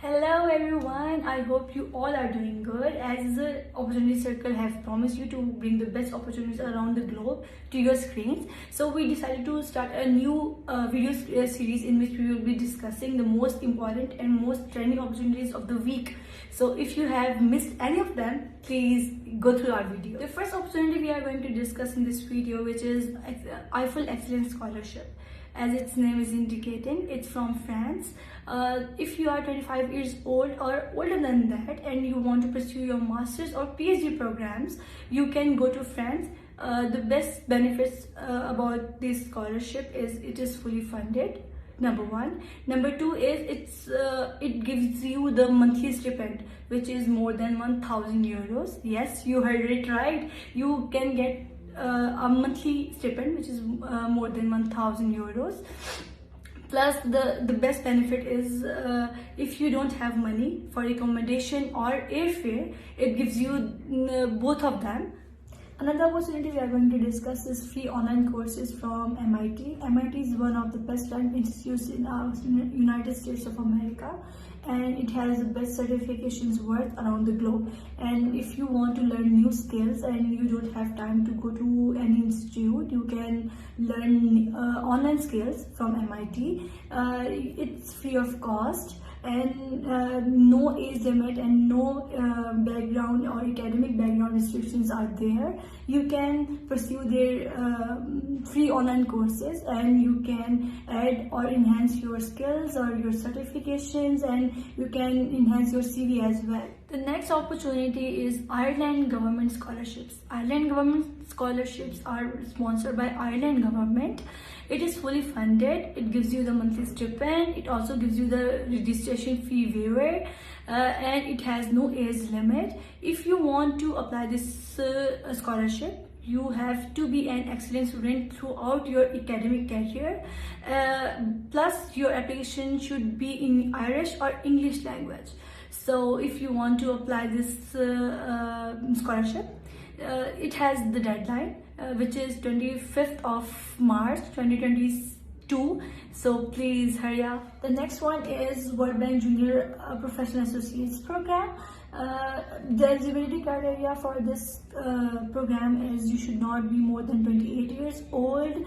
Hello everyone, I hope you all are doing good. As the Opportunity Circle has promised you to bring the best opportunities around the globe to your screens, so we decided to start a new series in which we will be discussing the most important and most trending opportunities of the week. So if you have missed any of them, please go through our video. The first opportunity we are going to discuss in this video, which is Eiffel Excellence Scholarship. As its name is indicating, it's from France. If you are 25 years old or older than that and you want to pursue your master's or PhD programs, you can go to France. The best benefits about this scholarship is it is fully funded. Number one. Number two is it gives you the monthly stipend, which is more than 1,000 euros. Yes, you heard it right. You can get a monthly stipend which is more than 1,000 euros. Plus the best benefit is if you don't have money for accommodation or airfare, it gives you both of them. Another opportunity we are going to discuss is free online courses from MIT. MIT is one of the best ranked institutes in the United States of America, and it has the best certifications worth around the globe. And if you want to learn new skills and you don't have time to go to any institute, you can learn online skills from MIT. It's free of cost, and no age limit and no background or academic background restrictions are there. You can pursue their free online courses, and you can add or enhance your skills or your certifications, and you can enhance your CV as well. The next opportunity is Ireland Government Scholarships. Ireland Government Scholarships are sponsored by Ireland government. It is fully funded. It gives you the monthly stipend. It also gives you the registration fee waiver, and it has no age limit. If you want to apply this scholarship, you have to be an excellent student throughout your academic career. Plus, your application should be in Irish or English language. So if you want to apply this scholarship, it has the deadline, which is 25th of March 2022. So please hurry up. The next one is World Bank Junior Professional Associates Program. The eligibility criteria for this program is you should not be more than 28 years old,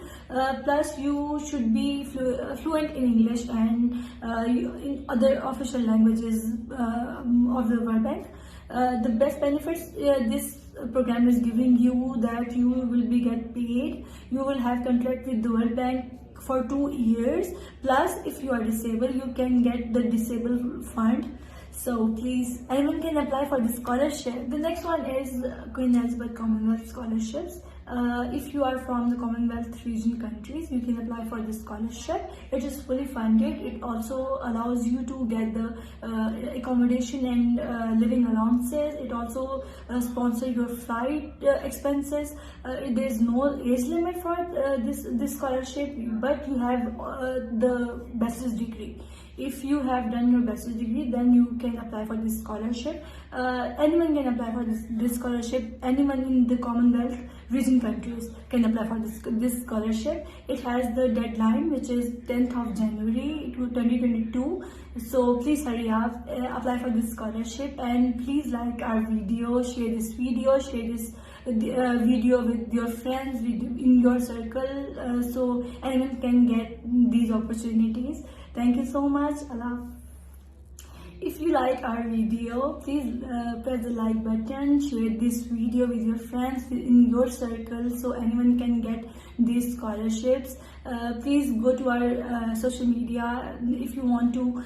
plus you should be fluent in English and in other official languages of the World Bank. The best benefits this program is giving you that you will be get paid. You will have contract with the World Bank for 2 years. Plus, if you are disabled, you can get the disabled fund. So please, anyone can apply for this scholarship. The next one is Queen Elizabeth Commonwealth Scholarships. If you are from the Commonwealth region countries, you can apply for this scholarship. It is fully funded. It also allows you to get the accommodation and living allowances. It also sponsors your flight expenses. There is no age limit for this scholarship, but you have the bachelor's degree. If you have done your bachelor's degree, then you can apply for this scholarship. Anyone can apply for this scholarship. Anyone in the Commonwealth region countries can apply for this scholarship. It has the deadline, which is 10th of January 2022. So please hurry up, apply for this scholarship, and please like our video, share this video, share this video with your friends in your circle, so anyone can get these opportunities. Thank you so much. Allah. If you like our video, please press the like button, share this video with your friends in your circle so anyone can get these scholarships. Please go to our social media if you want to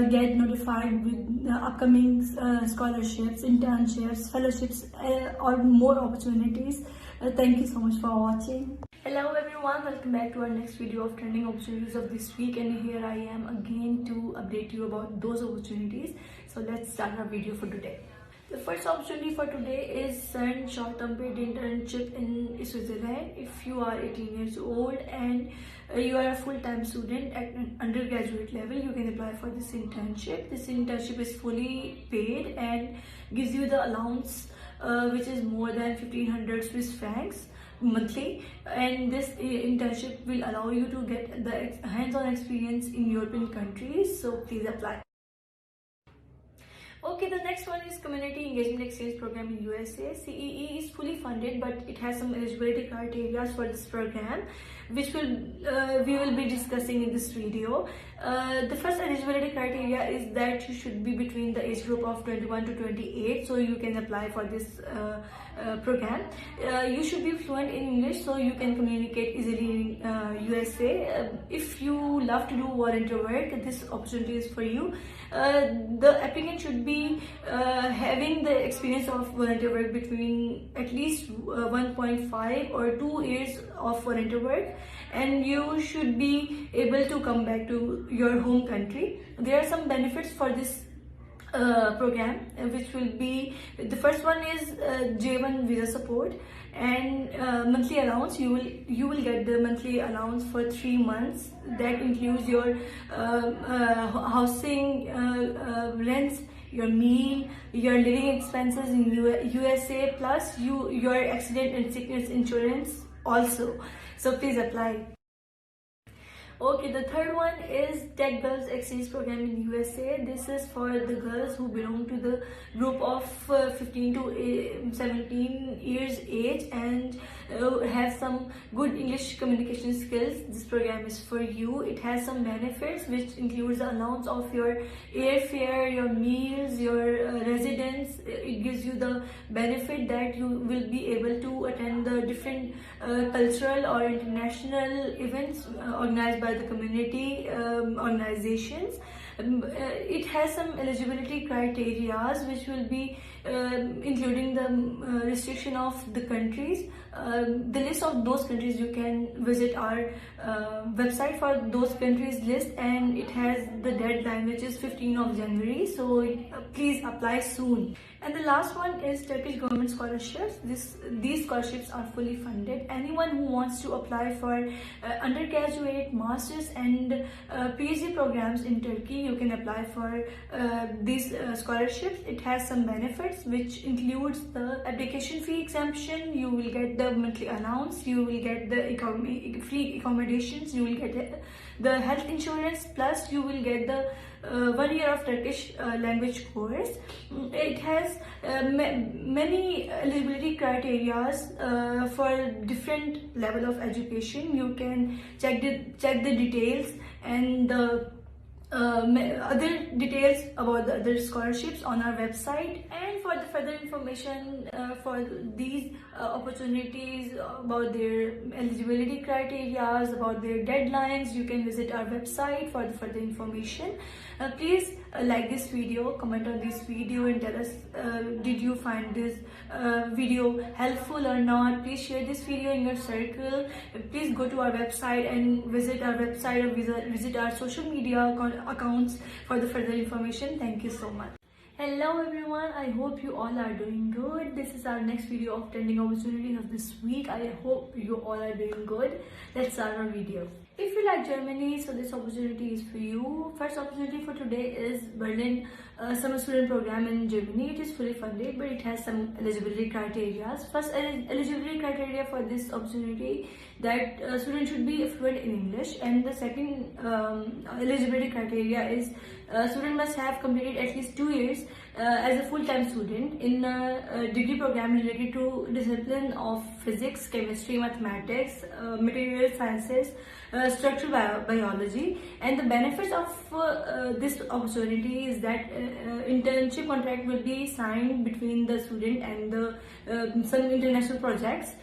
get notified with upcoming scholarships, internships, fellowships, or more opportunities. Thank you so much for watching. Hello everyone, welcome back to our next video of trending opportunities of this week, and here I am again to update you about those opportunities. So let's start our video for today. The first opportunity for today is CERN short-term paid internship in Switzerland. If you are 18 years old and you are a full-time student at an undergraduate level, you can apply for this internship. This internship is fully paid and gives you the allowance which is more than 1,500 Swiss francs monthly, and this internship will allow you to get the hands-on experience in European countries. So please apply. Okay, the next one is Community Engagement Exchange Program in USA. CEE is fully funded, but it has some eligibility criteria for this program, which we will be discussing in this video. The first eligibility criteria is that you should be between the age group of 21 to 28, so you can apply for this program. You should be fluent in English, so you can communicate easily in USA. If you love to do volunteer work, this opportunity is for you. The applicant should be having the experience of volunteer work between at least 1.5 or 2 years of volunteer work, and you should be able to come back to your home country. There are some benefits for this program, which will be, the first one is J1 visa support and monthly allowance. You will get the monthly allowance for 3 months. That includes your housing, rents, your meal, your living expenses in USA, plus your accident and sickness insurance also. So please apply. Okay, the third one is Tech Girls Exchange Program in USA. This is for the girls who belong to the group of 15 to 17 years age and have some good English communication skills. This program is for you. It has some benefits, which includes the allowance of your airfare, your meals, your residence. It gives you the benefit that you will be able to attend the different cultural or international events organized by the community organizations. It has some eligibility criteria, which will be including the restriction of the countries. The list of those countries, you can visit our website for those countries list, and it has the deadline, which is 15th of January. So please apply soon. And the last one is Turkish government scholarships. These scholarships are fully funded. Anyone who wants to apply for undergraduate, masters and PhD programs in Turkey, you can apply for these scholarships. It has some benefits, which includes the application fee exemption. You will get the monthly allowance, you will get the free accommodations, you will get the health insurance, plus you will get the 1 year of Turkish language course. It has many eligibility criteria for different level of education. You can check the details and the other details about the other scholarships on our website. And for the further information for these opportunities, about their eligibility criteria, about their deadlines, you can visit our website for the further information. Please like this video, comment on this video, and tell us did you find this video helpful or not. Please share this video in your circle. Please go to our website and visit our website, or visit our social media accounts for the further information. Thank you so much. Hello everyone, I hope you all are doing good. This is our next video of trending opportunities of this week. I hope you all are doing good. Let's start our video. If you like Germany, so this opportunity is for you. First opportunity for today is Berlin summer student program in Germany. It is fully funded, but it has some eligibility criteria. First eligibility criteria for this opportunity, that student should be fluent in English, and the second eligibility criteria is student must have completed at least 2 years as a full-time student in a degree program related to discipline of physics, chemistry, mathematics, material sciences, structural biology. And the benefits of this opportunity is that internship contract will be signed between the student and the some international projects.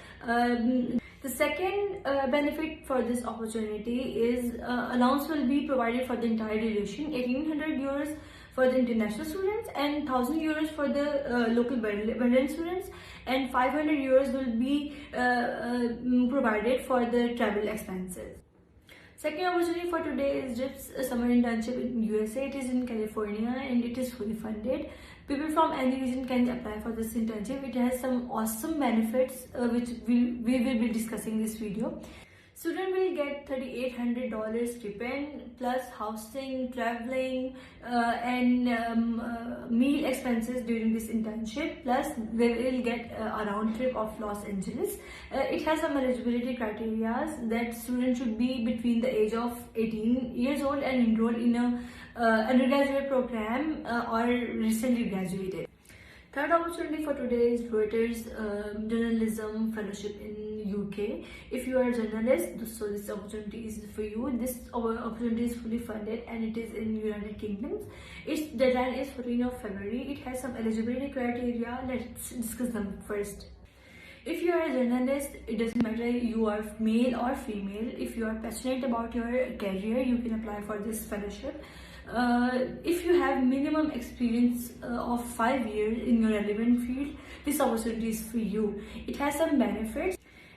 The second benefit for this opportunity is allowance will be provided for the entire duration, 1800 euros for the international students and 1000 euros for the local Berlin students, and 500 euros will be provided for the travel expenses. Second opportunity for today is JIPS summer internship in USA. It is in California and it is fully funded. People from any region can apply for this internship. It has some awesome benefits which we will be discussing in this video. Student will get $3,800 stipend plus housing, traveling and meal expenses during this internship, plus they will get a round trip of Los Angeles. It has some eligibility criteria that students should be between the age of 18 years old and enrolled in a undergraduate program or recently graduated. Third opportunity for today is Reuters Journalism Fellowship in UK. If you are a journalist, so this opportunity is for you. This opportunity is fully funded and it is in United Kingdom. Its deadline is 14th of February. It has some eligibility criteria. Let's discuss them first. If you are a journalist, it doesn't matter you are male or female. If you are passionate about your career, you can apply for this fellowship. If you have minimum experience of 5 years in your relevant field, this opportunity is for you. It has some benefits,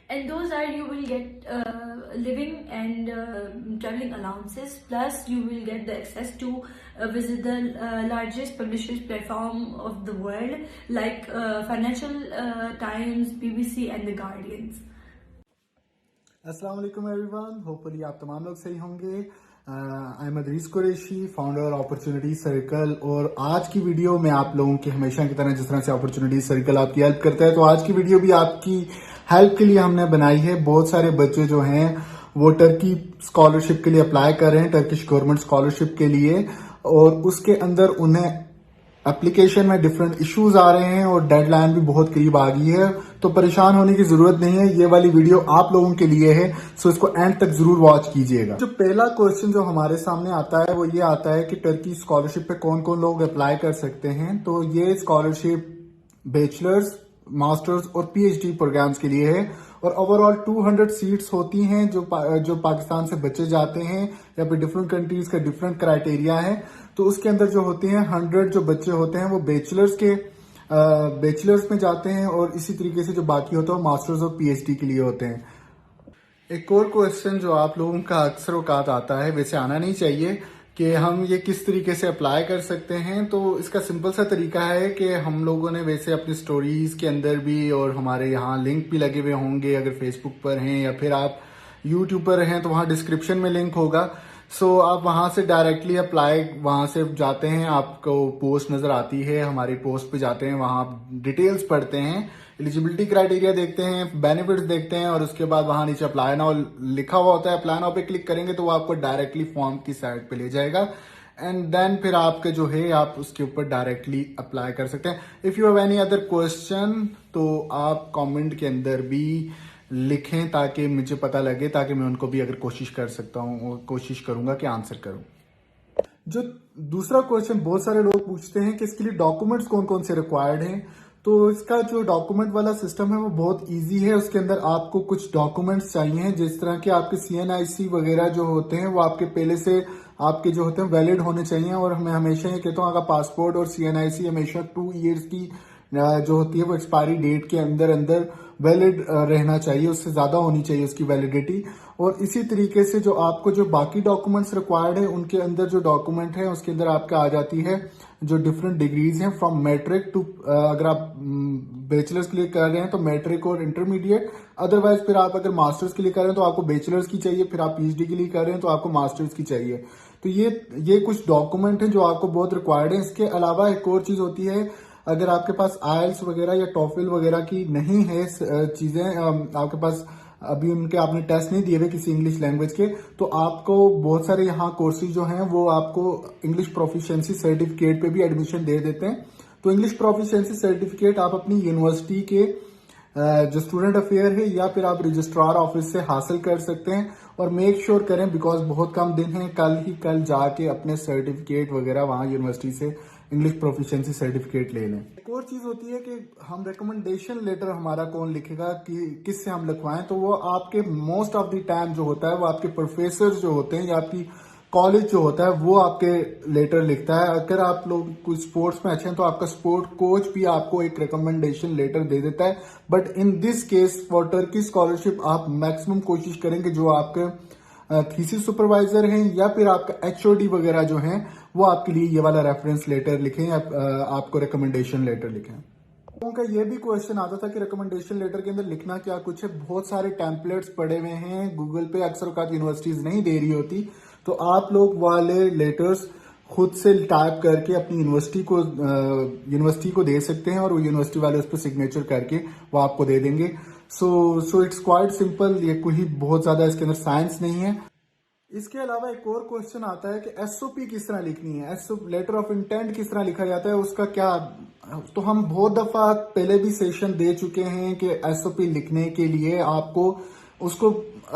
and those are you will get living and traveling allowances, plus you will get the access to visit the largest publishers platform of the world like Financial Times, BBC and The Guardians. अस्सलाम वालेकुम everyone, hopefully आप तमाम लोग सही होंगे। I am Adris Qureshi, founder opportunity circle. और आज की वीडियो में आप लोगों की हमेशा की तरह जिस तरह से अपॉर्चुनिटी सर्कल आपकी हेल्प करता है, तो आज की वीडियो भी आपकी हेल्प के लिए हमने बनाई है। बहुत सारे बच्चे जो हैं वो टर्की स्कॉलरशिप के लिए अप्लाई कर रहे हैं, टर्किश गवर्नमेंट स्कॉलरशिप के लिए, और उसके अंदर उन्हें एप्लीकेशन में डिफरेंट इश्यूज आ रहे हैं और डेडलाइन भी बहुत करीब आ गई है। तो परेशान होने की जरूरत नहीं है, ये वाली वीडियो आप लोगों के लिए है, सो इसको एंड तक जरूर वॉच कीजिएगा। जो पहला क्वेश्चन जो हमारे सामने आता है वो ये आता है कि टर्की स्कॉलरशिप पे कौन कौन लोग अप्लाई कर सकते हैं। तो ये स्कॉलरशिप बैचलर्स, मास्टर्स और पीएचडी प्रोग्राम्स के लिए है, और ओवरऑल 200 सीट्स होती हैं जो पाकिस्तान से बच्चे जाते हैं, या फिर डिफरेंट कंट्रीज का डिफरेंट क्राइटेरिया है। तो उसके अंदर जो होते हैं 100 जो बच्चे होते हैं वो बैचलर्स में जाते हैं, और इसी तरीके से जो बाकी होता है वो मास्टर्स और पीएचडी के लिए होते हैं। एक और क्वेश्चन जो आप लोगों का अक्सर औकात आता है, वैसे आना नहीं चाहिए, कि हम ये किस तरीके से अप्लाई कर सकते हैं। तो इसका सिंपल सा तरीका है कि हम लोगों ने वैसे अपनी स्टोरीज के अंदर भी, और हमारे यहाँ लिंक भी लगे हुए होंगे, अगर फेसबुक पर हैं या फिर आप यूट्यूब पर हैं तो वहाँ डिस्क्रिप्शन में लिंक होगा। सो आप वहां से डायरेक्टली अप्लाई, वहां से जाते हैं, आपको पोस्ट नजर आती है, हमारी पोस्ट पे जाते हैं, वहां आप डिटेल्स पढ़ते हैं, एलिजिबिलिटी क्राइटेरिया देखते हैं, बेनिफिट्स देखते हैं, और उसके बाद वहां नीचे अप्लाई नाउ लिखा हुआ होता है। अप्लाई नाउ पे क्लिक करेंगे तो वो आपको डायरेक्टली फॉर्म की साइट पे ले जाएगा, एंड देन फिर आपके जो है आप उसके ऊपर डायरेक्टली अप्लाई कर सकते हैं। If you have any other question तो आप कमेंट के अंदर भी लिखें ताकि मुझे पता लगे, ताकि मैं उनको भी अगर कोशिश कर सकता हूँ, कोशिश करूंगा कि आंसर करूं। जो दूसरा क्वेश्चन बहुत सारे लोग पूछते हैं कि इसके लिए डॉक्यूमेंट्स कौन कौन से रिक्वायर्ड हैं। तो इसका जो डॉक्यूमेंट वाला सिस्टम है वो बहुत इजी है। उसके अंदर आपको कुछ डॉक्यूमेंट्स चाहिए, जिस तरह के आपके CNIC वगैरह जो होते हैं वो आपके पहले से आपके जो होते हैं वैलिड होने चाहिए। और मैं हमेशा ये कहता हूँ आपका पासपोर्ट और CNIC हमेशा 2 ईयर्स की जो होती है वो एक्सपायरी डेट के अंदर वैलिड रहना चाहिए, उससे ज्यादा होनी चाहिए उसकी वैलिडिटी। और इसी तरीके से जो आपको जो बाकी डॉक्यूमेंट्स रिक्वायर्ड है, उनके अंदर जो डॉक्यूमेंट है उसके अंदर आपका आ जाती है जो डिफरेंट डिग्रीज हैं, फ्रॉम मैट्रिक टू, अगर आप बैचलर्स के लिए कर रहे हैं तो मैट्रिक और इंटरमीडिएट, अदरवाइज फिर आप अगर मास्टर्स के लिए कर रहे हैं तो आपको बैचलर्स की चाहिए, फिर आप PhD के लिए कर रहे हैं तो आपको मास्टर्स की चाहिए। तो ये कुछ डॉक्यूमेंट है जो आपको बहुत रिक्वायर्ड है। इसके अलावा एक और चीज होती है, अगर आपके पास IELTS वगैरह या TOEFL वगैरह की नहीं है चीजें, आपके पास अभी उनके आपने टेस्ट नहीं दिए हुए किसी इंग्लिश लैंग्वेज के, तो आपको बहुत सारे यहाँ कोर्सेज जो हैं वो आपको इंग्लिश प्रोफिशिएंसी सर्टिफिकेट पे भी एडमिशन दे देते हैं। तो इंग्लिश प्रोफिशिएंसी सर्टिफिकेट आप अपनी यूनिवर्सिटी के जो स्टूडेंट अफेयर है या फिर आप रजिस्ट्रार ऑफिस से हासिल कर सकते हैं। और मेक श्योर करें, बिकॉज बहुत कम दिन है, कल जाके अपने सर्टिफिकेट वगैरह वहां यूनिवर्सिटी से इंग्लिश प्रोफिशिएंसी सर्टिफिकेट ले लें। एक और चीज होती है कि हम रिकमेंडेशन लेटर हमारा कौन लिखेगा, कि किससे हम लिखवाएं, तो वो आपके मोस्ट ऑफ द टाइम जो होता है वो आपके प्रोफेसर जो होते हैं या आपकी कॉलेज जो होता है वो आपके लेटर लिखता है। अगर आप लोग कुछ स्पोर्ट्स में अच्छे हैं तो आपका स्पोर्ट कोच भी आपको एक रिकमेंडेशन लेटर दे देता है। But in this case for Turkey scholarship आप मैक्सिमम कोशिश करेंगे जो आपके थीसिस सुपरवाइजर हैं या फिर आपका HOD वगैरह जो हैं वो आपके लिए ये वाला रेफरेंस लेटर लिखें या आपको रिकमेंडेशन लेटर लिखें। लोगों का ये भी क्वेश्चन आता था कि रिकमेंडेशन लेटर के अंदर लिखना क्या कुछ है। बहुत सारे टेम्पलेट्स पड़े हुए हैं गूगल पे, अक्सर औकात यूनिवर्सिटीज नहीं दे रही होती, तो आप लोग वाले लेटर्स खुद से टाइप करके अपनी यूनिवर्सिटी को दे सकते हैं और वो यूनिवर्सिटी वाले उस पर सिग्नेचर करके वो आपको दे देंगे। सो इट्स क्वाइट सिंपल, ये कोई बहुत ज्यादा इसके अंदर साइंस नहीं है। इसके अलावा एक और क्वेश्चन आता है कि एसओपी किस तरह लिखनी है, लेटर ऑफ इंटेंट किस तरह लिखा जाता है, उसका क्या। तो हम बहुत दफा पहले भी सेशन दे चुके हैं कि एसओपी लिखने के लिए आपको उसको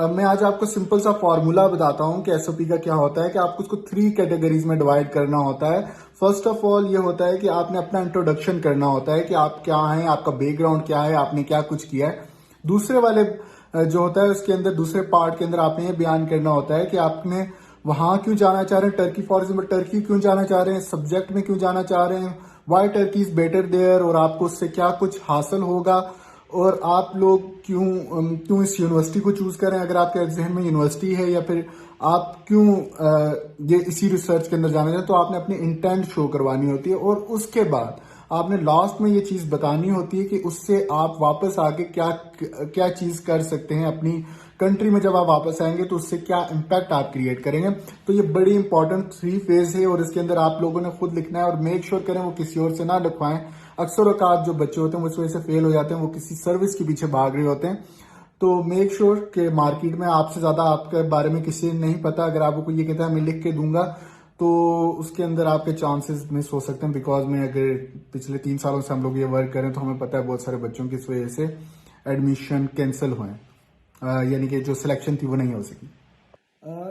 मैं आज आपको सिंपल सा फॉर्मूला बताता हूं कि एसओपी का क्या होता है कि आपको उसको 3 कैटेगरीज में डिवाइड करना होता है। फर्स्ट ऑफ ऑल ये होता है कि आपने अपना इंट्रोडक्शन करना होता है कि आप क्या हैं, आपका बैकग्राउंड क्या है, आपने क्या कुछ किया है। दूसरे वाले जो होता है उसके अंदर, दूसरे पार्ट के अंदर आपने ये बयान करना होता है कि आपने वहां क्यों जाना चाह रहे हैं, टर्की फॉर एग्जाम्पल टर्की क्यों जाना चाह रहे हैं, सब्जेक्ट में क्यों जाना चाह रहे हैं, why Turkey is better there, और आपको उससे क्या कुछ हासिल होगा, और आप लोग क्यों इस यूनिवर्सिटी को चूज करें अगर आपके जहन में यूनिवर्सिटी है, या फिर आप क्यों ये इसी रिसर्च के अंदर जाना चाहते हैं। तो आपने अपनी इंटेंट शो करवानी होती है, और उसके बाद आपने लास्ट में ये चीज बतानी होती है कि उससे आप वापस आके क्या चीज कर सकते हैं अपनी कंट्री में। जब आप वापस आएंगे तो उससे क्या इम्पैक्ट आप क्रिएट करेंगे। तो ये बड़ी इंपॉर्टेंट 3 फेज है, और इसके अंदर आप लोगों ने खुद लिखना है, और मेक श्योर करें वो किसी और से ना लिखवाएं। अक्सर औकात जो बच्चे होते हैं वो इस वजह से फेल हो जाते हैं, वो किसी सर्विस के पीछे भाग रहे होते हैं। तो मेक श्योर कि मार्केट में आपसे ज्यादा आपके बारे में किसी नहीं पता। अगर आपको ये कहता है मैं लिख के दूंगा तो उसके अंदर आपके चांसेस मिस हो सकते हैं, बिकॉज में अगर पिछले 3 सालों से हम लोग ये वर्क करें तो हमें पता है बहुत सारे बच्चों की इस वजह से एडमिशन कैंसिल हुए, यानी कि जो सिलेक्शन थी वो नहीं हो सकी।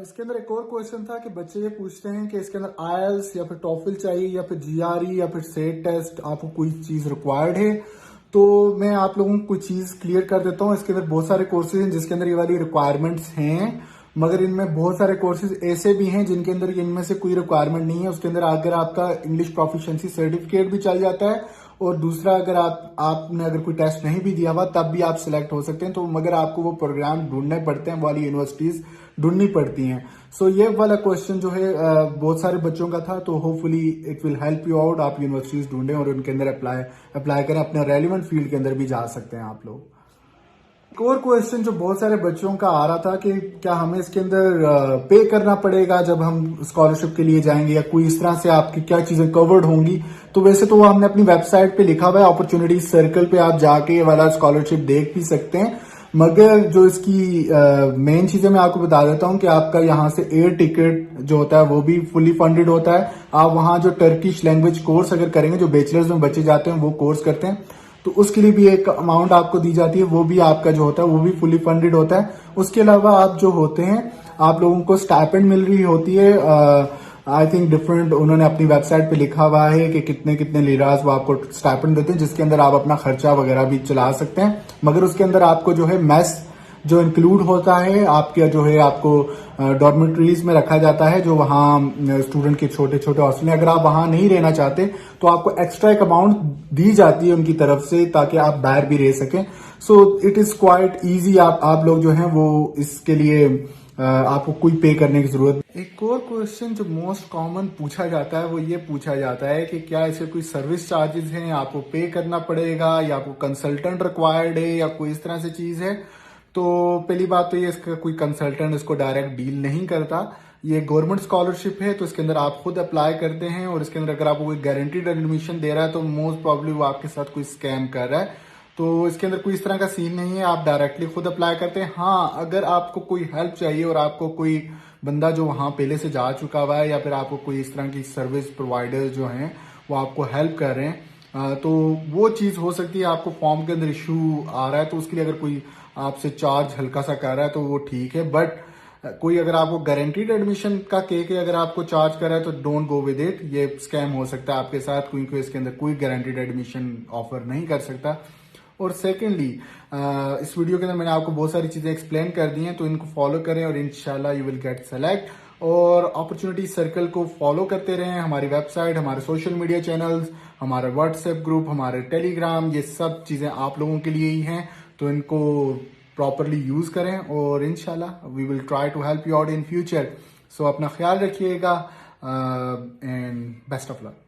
इसके अंदर एक और क्वेश्चन था कि बच्चे ये पूछते हैं कि इसके अंदर आईएलटीएस या फिर टॉफल चाहिए या फिर जीआरई या फिर सेट टेस्ट, आपको कोई चीज रिक्वायर्ड है। तो मैं आप लोगों को कुछ चीज क्लियर कर देता हूँ। इसके अंदर बहुत सारे कोर्सेज हैं जिसके अंदर ये वाली रिक्वायरमेंट्स हैं, मगर इनमें बहुत सारे कोर्सेज ऐसे भी हैं जिनके अंदर इनमें से कोई रिक्वायरमेंट नहीं है। उसके अंदर अगर आपका इंग्लिश प्रोफिशिएंसी सर्टिफिकेट भी चाहिए जाता है, और दूसरा अगर आपने अगर कोई टेस्ट नहीं भी दिया हुआ तब भी आप सिलेक्ट हो सकते हैं। तो मगर आपको वो प्रोग्राम ढूंढने पड़ते हैं, वाली यूनिवर्सिटीज ढूंढनी पड़ती हैं। सो ये वाला क्वेश्चन जो है बहुत सारे बच्चों का था, तो hopefully it will help you out. आप यूनिवर्सिटीज ढूंढें और उनके अंदर अप्लाई करें, अपने रेलिवेंट फील्ड के अंदर भी जा सकते हैं आप लोग। एक और क्वेश्चन जो बहुत सारे बच्चों का आ रहा था कि क्या हमें इसके अंदर पे करना पड़ेगा जब हम स्कॉलरशिप के लिए जाएंगे, या कोई इस तरह से आपकी क्या चीजें कवर्ड होंगी। तो वैसे तो हमने अपनी वेबसाइट पे लिखा हुआ है, अपॉर्चुनिटी सर्कल पे आप जाके ये वाला स्कॉलरशिप देख भी सकते हैं। मगर जो इसकी मेन चीजें मैं आपको बता देता हूँ कि आपका यहाँ से एयर टिकट जो होता है वो भी फुली फंडेड होता है। आप वहाँ जो टर्किश लैंग्वेज कोर्स अगर करेंगे, जो बैचलर्स में बच्चे जाते हैं वो कोर्स करते हैं, तो उसके लिए भी एक अमाउंट आपको दी जाती है, वो भी आपका जो होता है वो भी फुली फंडेड होता है। उसके अलावा आप जो होते हैं आप लोगों को स्टाइपेंड मिल रही होती है, आई थिंक डिफरेंट, उन्होंने अपनी वेबसाइट पे लिखा हुआ है कि कितने कितने लीराज वो आपको स्टाइपेंड देते हैं, जिसके अंदर आप अपना खर्चा वगैरह भी चला सकते हैं। मगर उसके अंदर आपको जो है मेस जो इंक्लूड होता है, आपका जो है आपको डॉर्मेटरीज में रखा जाता है, जो वहाँ स्टूडेंट के छोटे छोटे हॉस्टल हैं। अगर आप वहां नहीं रहना चाहते तो आपको एक्स्ट्रा एक अमाउंट दी जाती है उनकी तरफ से, ताकि आप बाहर भी रह सकें। So it is quite easy. आप लोग जो हैं वो इसके लिए आपको कोई पे करने की जरूरत। एक और क्वेश्चन जो मोस्ट कॉमन पूछा जाता है वो ये पूछा जाता है कि क्या इसे कोई सर्विस चार्जेस हैं, आपको पे करना पड़ेगा, या आपको कंसल्टेंट रिक्वायर्ड है, या कोई इस तरह से चीज है। तो पहली बात तो ये, इसका कोई कंसल्टेंट इसको डायरेक्ट डील नहीं करता। ये गवर्नमेंट स्कॉलरशिप है, तो इसके अंदर आप खुद अप्लाई करते हैं, और इसके अंदर अगर आपको कोई गारंटीड एडमिशन दे रहा है तो मोस्ट प्रॉब्ली वो आपके साथ कोई स्कैम कर रहा है। तो इसके अंदर कोई इस तरह का सीन नहीं है, आप डायरेक्टली खुद अप्लाई करते हैं। हाँ, अगर आपको कोई हेल्प चाहिए और आपको कोई बंदा जो वहां पहले से जा चुका हुआ है, या फिर आपको कोई इस तरह की सर्विस प्रोवाइडर जो हैं वो आपको हेल्प कर रहे हैं, तो वो चीज हो सकती है। आपको फॉर्म के अंदर इशू आ रहा है तो उसके लिए अगर कोई आपसे चार्ज हल्का सा कर रहा है तो वो ठीक है। बट कोई अगर आपको गारंटीड एडमिशन का के अगर आपको चार्ज कर रहा है तो डोंट गो विद इट। ये स्कैम हो सकता है आपके साथ, क्योंकि इसके अंदर कोई गारंटीड एडमिशन ऑफर नहीं कर सकता। और सेकेंडली, इस वीडियो के अंदर मैंने आपको बहुत सारी चीजें एक्सप्लेन कर दी हैं, तो इनको फॉलो करें और इंशाल्लाह यू विल गेट सेलेक्ट। और अपॉर्चुनिटी सर्कल को फॉलो करते रहें, हमारी वेबसाइट, हमारे सोशल मीडिया चैनल्स, हमारा व्हाट्सएप ग्रुप, हमारे टेलीग्राम, ये सब चीजें आप लोगों के लिए ही हैं। तो इनको प्रॉपरली यूज करें, और इंशाल्लाह we will try to help you out in future. So अपना ख्याल रखिएगा, एंड बेस्ट ऑफ लक।